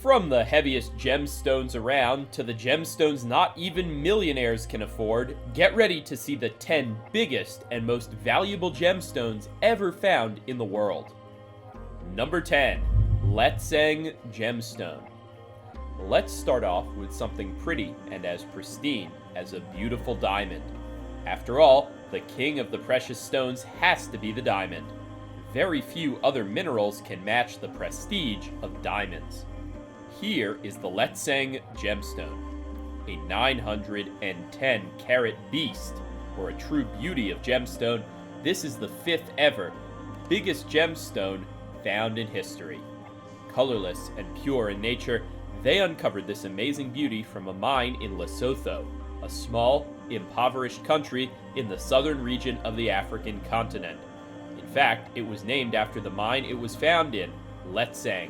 From the heaviest gemstones around to the gemstones not even millionaires can afford, get ready to see the 10 biggest and most valuable gemstones ever found in the world. Number 10. Letseng Gemstone. Let's start off with something pretty and as pristine as a beautiful diamond. After all, the king of the precious stones has to be the diamond. Very few other minerals can match the prestige of diamonds. Here is the Letseng Gemstone, a 910 carat beast, or a true beauty of gemstone. This is the 5th ever biggest gemstone found in history. Colorless and pure in nature, they uncovered this amazing beauty from a mine in Lesotho, a small, impoverished country in the southern region of the African continent. In fact, it was named after the mine it was found in, Letseng.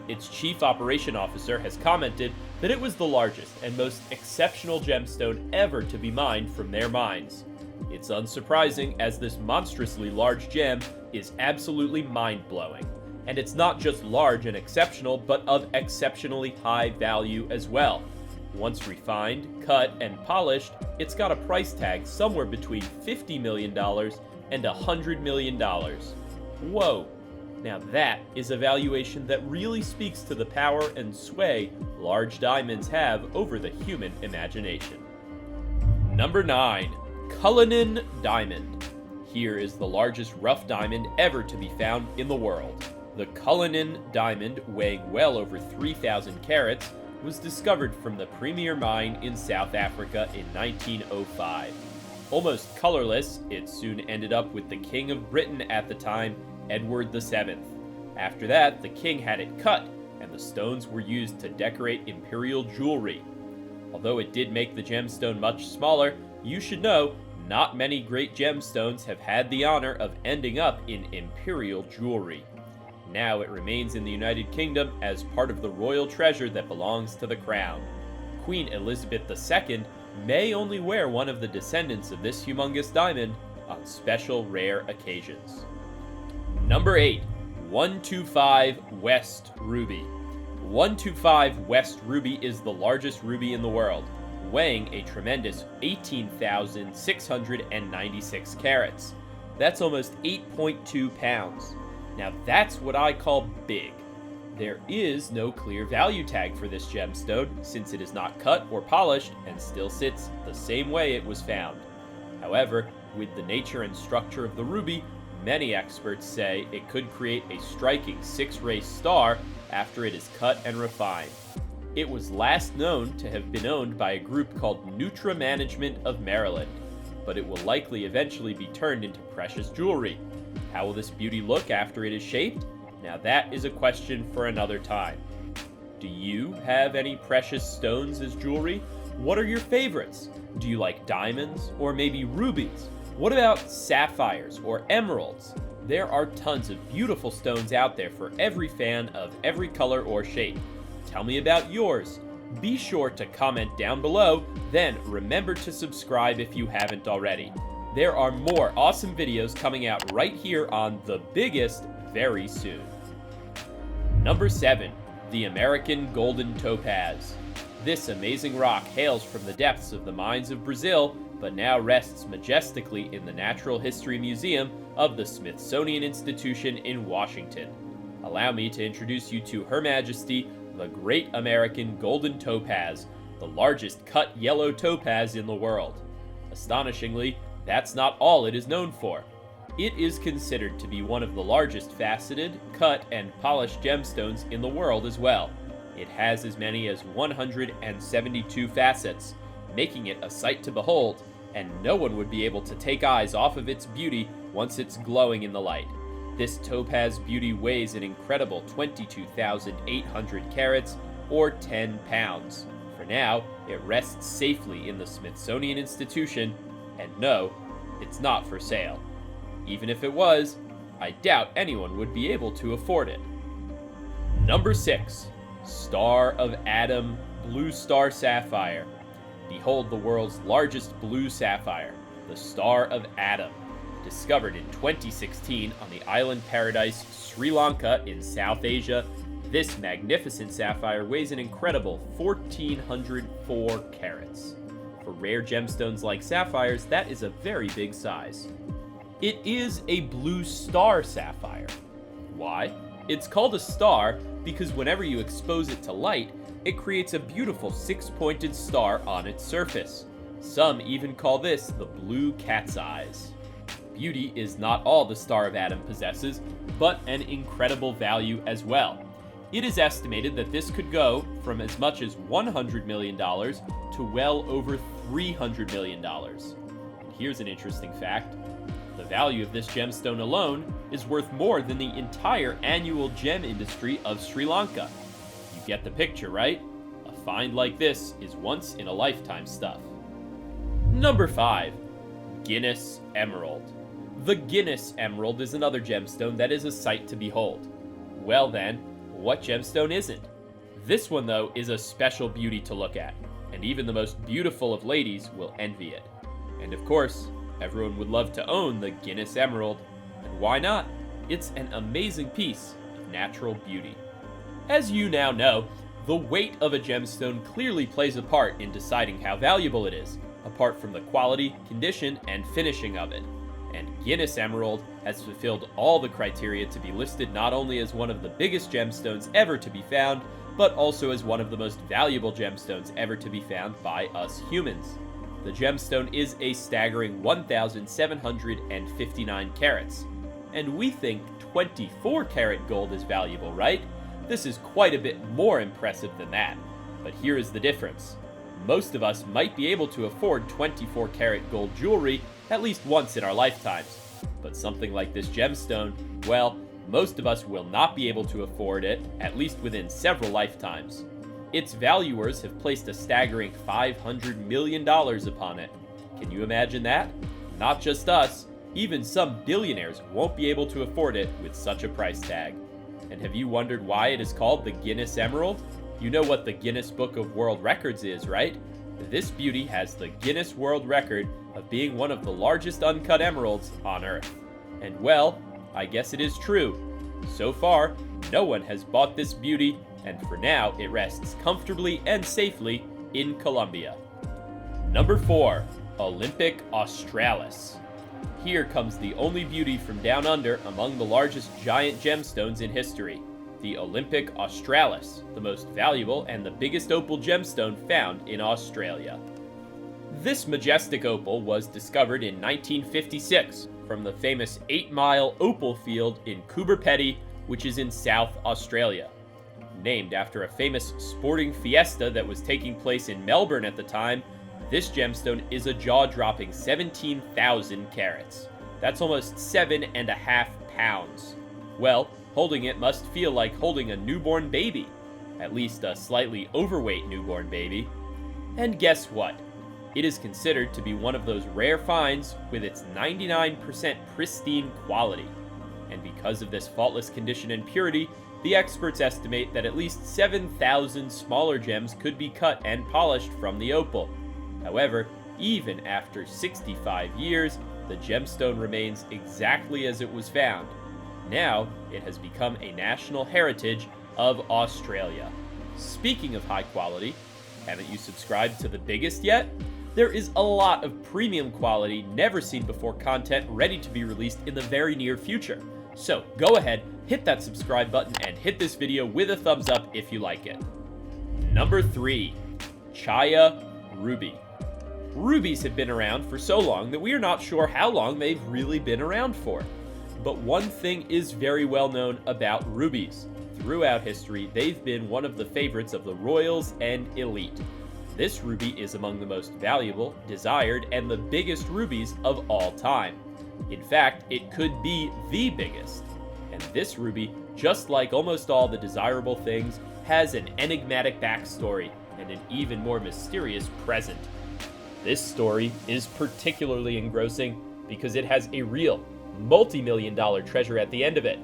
Its chief operation officer has commented that it was the largest and most exceptional gemstone ever to be mined from their mines. It's unsurprising, as this monstrously large gem is absolutely mind-blowing. And it's not just large and exceptional, but of exceptionally high value as well. Once refined, cut, and polished, it's got a price tag somewhere between $50 million and $100 million. Whoa! Now that is a valuation that really speaks to the power and sway large diamonds have over the human imagination. Number 9. Cullinan Diamond. Here is the largest rough diamond ever to be found in the world. The Cullinan Diamond, weighing well over 3,000 carats, was discovered from the premier mine in South Africa in 1905. Almost colorless, it soon ended up with the King of Britain at the time, Edward VII. After that, the king had it cut, and the stones were used to decorate imperial jewelry. Although it did make the gemstone much smaller, you should know not many great gemstones have had the honor of ending up in imperial jewelry. Now it remains in the United Kingdom as part of the royal treasure that belongs to the crown. Queen Elizabeth II may only wear one of the descendants of this humongous diamond on special rare occasions. Number 8. 125 West Ruby. 125 West Ruby is the largest ruby in the world, weighing a tremendous 18,696 carats. That's almost 8.2 pounds. Now that's what I call big. There is no clear value tag for this gemstone, since it is not cut or polished and still sits the same way it was found. However, with the nature and structure of the ruby, many experts say it could create a striking 6-ray star after it is cut and refined. It was last known to have been owned by a group called Nutra Management of Maryland, but it will likely eventually be turned into precious jewelry. How will this beauty look after it is shaped? Now that is a question for another time. Do you have any precious stones as jewelry? What are your favorites? Do you like diamonds or maybe rubies? What about sapphires or emeralds? There are tons of beautiful stones out there for every fan of every color or shape. Tell me about yours. Be sure to comment down below, then remember to subscribe if you haven't already. There are more awesome videos coming out right here on The Biggest very soon. Number 7. The American Golden Topaz. This amazing rock hails from the depths of the mines of Brazil, but now rests majestically in the Natural History Museum of the Smithsonian Institution in Washington. Allow me to introduce you to Her Majesty, the Great American Golden Topaz, the largest cut yellow topaz in the world. Astonishingly, that's not all it is known for. It is considered to be one of the largest faceted, cut, and polished gemstones in the world as well. It has as many as 172 facets, making it a sight to behold, and no one would be able to take eyes off of its beauty once it's glowing in the light. This topaz beauty weighs an incredible 22,800 carats, or 10 pounds. For now, it rests safely in the Smithsonian Institution, and no, it's not for sale. Even if it was, I doubt anyone would be able to afford it. Number 6. Star of Adam Blue Star Sapphire. Behold the world's largest blue sapphire, the Star of Adam. Discovered in 2016 on the island paradise Sri Lanka in South Asia, This magnificent sapphire weighs an incredible 1,404 carats. For rare gemstones like sapphires, that is a very big size. It is a blue star sapphire. Why? It's called a star because whenever you expose it to light, it creates a beautiful six-pointed star on its surface. Some even call this the blue cat's eyes. Beauty is not all the Star of Adam possesses, but an incredible value as well. It is estimated that this could go from as much as $100 million to well over $300 million. And here's an interesting fact. The value of this gemstone alone is worth more than the entire annual gem industry of Sri Lanka. You get the picture, right? A find like this is once-in-a-lifetime stuff. Number 5. Guinness Emerald. The Guinness Emerald is another gemstone that is a sight to behold. Well then, what gemstone isn't? This one, though, is a special beauty to look at, and even the most beautiful of ladies will envy it. And of course, everyone would love to own the Guinness Emerald, and why not? It's an amazing piece of natural beauty. As you now know, the weight of a gemstone clearly plays a part in deciding how valuable it is, apart from the quality, condition, and finishing of it. And Guinness Emerald has fulfilled all the criteria to be listed not only as one of the biggest gemstones ever to be found, but also as one of the most valuable gemstones ever to be found by us humans. The gemstone is a staggering 1,759 carats. And we think 24 karat gold is valuable, right? This is quite a bit more impressive than that. But here is the difference. Most of us might be able to afford 24 karat gold jewelry at least once in our lifetimes. But something like this gemstone, well, most of us will not be able to afford it, at least within several lifetimes. Its valuers have placed a staggering $500 million upon it. Can you imagine that? Not just us, even some billionaires won't be able to afford it with such a price tag. And have you wondered why it is called the Guinness Emerald? You know what the Guinness Book of World Records is, right? This beauty has the Guinness World Record of being one of the largest uncut emeralds on Earth. And well, I guess it is true. So far, no one has bought this beauty, and for now, it rests comfortably and safely in Colombia. Number 4. Olympic Australis. Here comes the only beauty from down under among the largest giant gemstones in history. The Olympic Australis, the most valuable and the biggest opal gemstone found in Australia. This majestic opal was discovered in 1956 from the famous 8-mile opal field in Coober Pedy, which is in South Australia. Named after a famous sporting fiesta that was taking place in Melbourne at the time, this gemstone is a jaw-dropping 17,000 carats. That's almost 7.5 pounds. Well, holding it must feel like holding a newborn baby, at least a slightly overweight newborn baby. And guess what? It is considered to be one of those rare finds with its 99% pristine quality. And because of this faultless condition and purity, the experts estimate that at least 7,000 smaller gems could be cut and polished from the opal. However, even after 65 years, the gemstone remains exactly as it was found. Now, it has become a national heritage of Australia. Speaking of high quality, haven't you subscribed to The Biggest yet? There is a lot of premium quality, never seen before content ready to be released in the very near future. So go ahead, hit that subscribe button, and hit this video with a thumbs up if you like it. Number 3. CHAIA Ruby. Rubies have been around for so long that we are not sure how long they've really been around for. But one thing is very well known about rubies. Throughout history, they've been one of the favorites of the royals and elite. This ruby is among the most valuable, desired, and the biggest rubies of all time. In fact, it could be the biggest. And this ruby, just like almost all the desirable things, has an enigmatic backstory and an even more mysterious present. This story is particularly engrossing because it has a real, multi-million-dollar treasure at the end of it.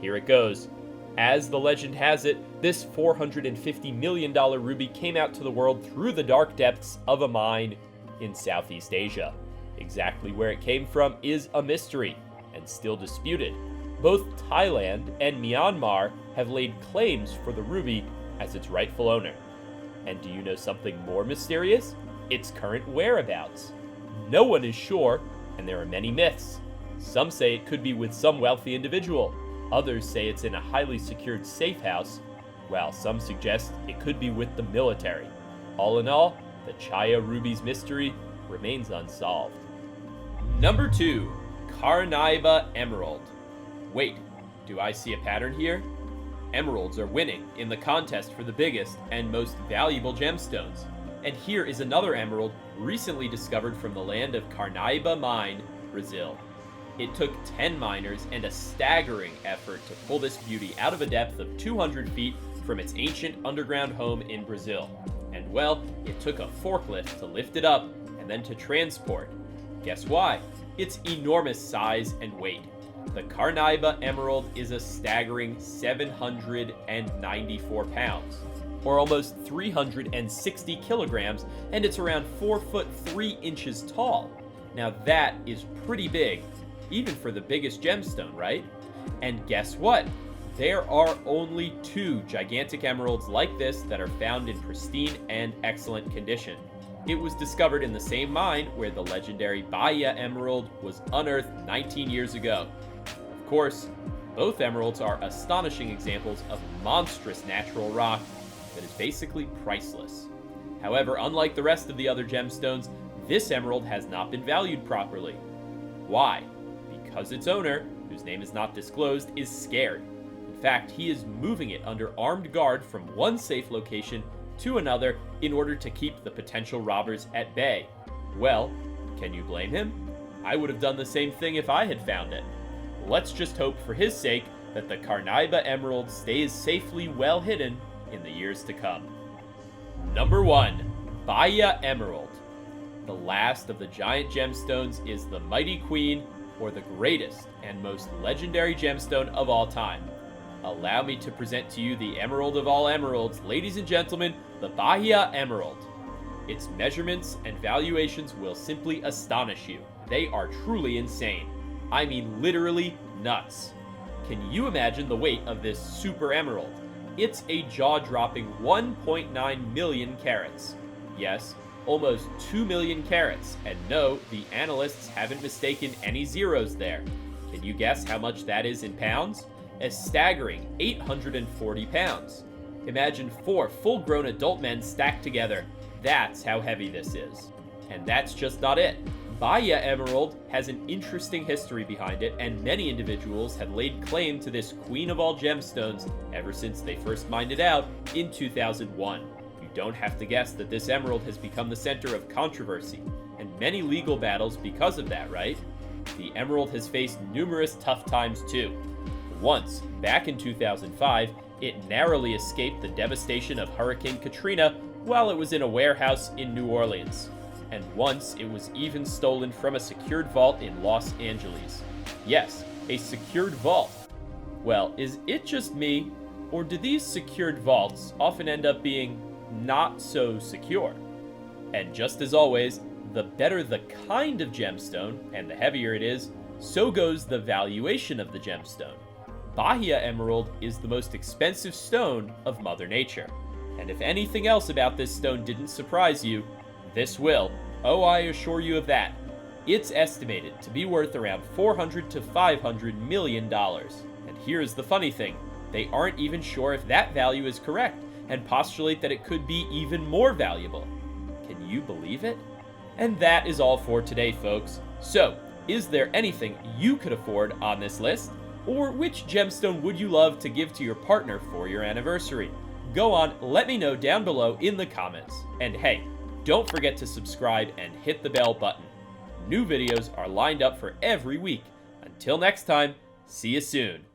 Here it goes. As the legend has it, this $450 million ruby came out to the world through the dark depths of a mine in Southeast Asia. Exactly where it came from is a mystery, and still disputed. Both Thailand and Myanmar have laid claims for the ruby as its rightful owner. And do you know something more mysterious? Its current whereabouts. No one is sure, and there are many myths. Some say it could be with some wealthy individual. Others say it's in a highly secured safe house, while some suggest it could be with the military. All in all, the CHAIA ruby's mystery remains unsolved. Number 2. Carnaiba Emerald. Wait, do I see a pattern here? Emeralds are winning in the contest for the biggest and most valuable gemstones. And here is another emerald recently discovered from the land of Carnaiba Mine, Brazil. It took 10 miners and a staggering effort to pull this beauty out of a depth of 200 feet from its ancient underground home in Brazil. And well, it took a forklift to lift it up and then to transport. Guess why? Its enormous size and weight. The Carnaiba Emerald is a staggering 794 pounds, or almost 360 kilograms, and it's around 4 foot 3 inches tall. Now that is pretty big, even for the biggest gemstone, right? And guess what? There are only 2 gigantic emeralds like this that are found in pristine and excellent condition. It was discovered in the same mine where the legendary BAHIA emerald was unearthed 19 years ago. Of course, both emeralds are astonishing examples of monstrous natural rock that is basically priceless. However, unlike the rest of the other gemstones, this emerald has not been valued properly. Why? Because its owner, whose name is not disclosed, is scared. In fact, he is moving it under armed guard from one safe location to another in order to keep the potential robbers at bay. Well, can you blame him? I would have done the same thing if I had found it. Let's just hope for his sake that the Carnaiba Emerald stays safely well hidden in the years to come. Number 1. BAHIA Emerald. The last of the giant gemstones is the Mighty Queen, or the greatest and most legendary gemstone of all time. Allow me to present to you the emerald of all emeralds, ladies and gentlemen, the BAHIA Emerald. Its measurements and valuations will simply astonish you. They are truly insane. I mean literally nuts. Can you imagine the weight of this super emerald? It's a jaw-dropping 1.9 million carats. Yes, almost 2 million carats, and no, the analysts haven't mistaken any zeros there. Can you guess how much that is in pounds? A staggering 840 pounds. Imagine 4 full-grown adult men stacked together. That's how heavy this is. And that's just not it. BAHIA Emerald has an interesting history behind it, and many individuals have laid claim to this queen of all gemstones ever since they first mined it out in 2001. You don't have to guess that this emerald has become the center of controversy and many legal battles because of that, right? The emerald has faced numerous tough times too. Once, back in 2005, it narrowly escaped the devastation of Hurricane Katrina while it was in a warehouse in New Orleans. And once, it was even stolen from a secured vault in Los Angeles. Yes, a secured vault. Well, is it just me, or do these secured vaults often end up being not so secure? And just as always, the better the kind of gemstone, and the heavier it is, so goes the valuation of the gemstone. BAHIA Emerald is the most expensive stone of Mother Nature. And if anything else about this stone didn't surprise you, this will. Oh, I assure you of that. It's estimated to be worth around $400 to $500 million. And here's the funny thing. They aren't even sure if that value is correct, and postulate that it could be even more valuable. Can you believe it? And that is all for today, folks. So, is there anything you could afford on this list? Or which gemstone would you love to give to your partner for your anniversary? Go on, let me know down below in the comments. And hey, don't forget to subscribe and hit the bell button. New videos are lined up for every week. Until next time, see you soon.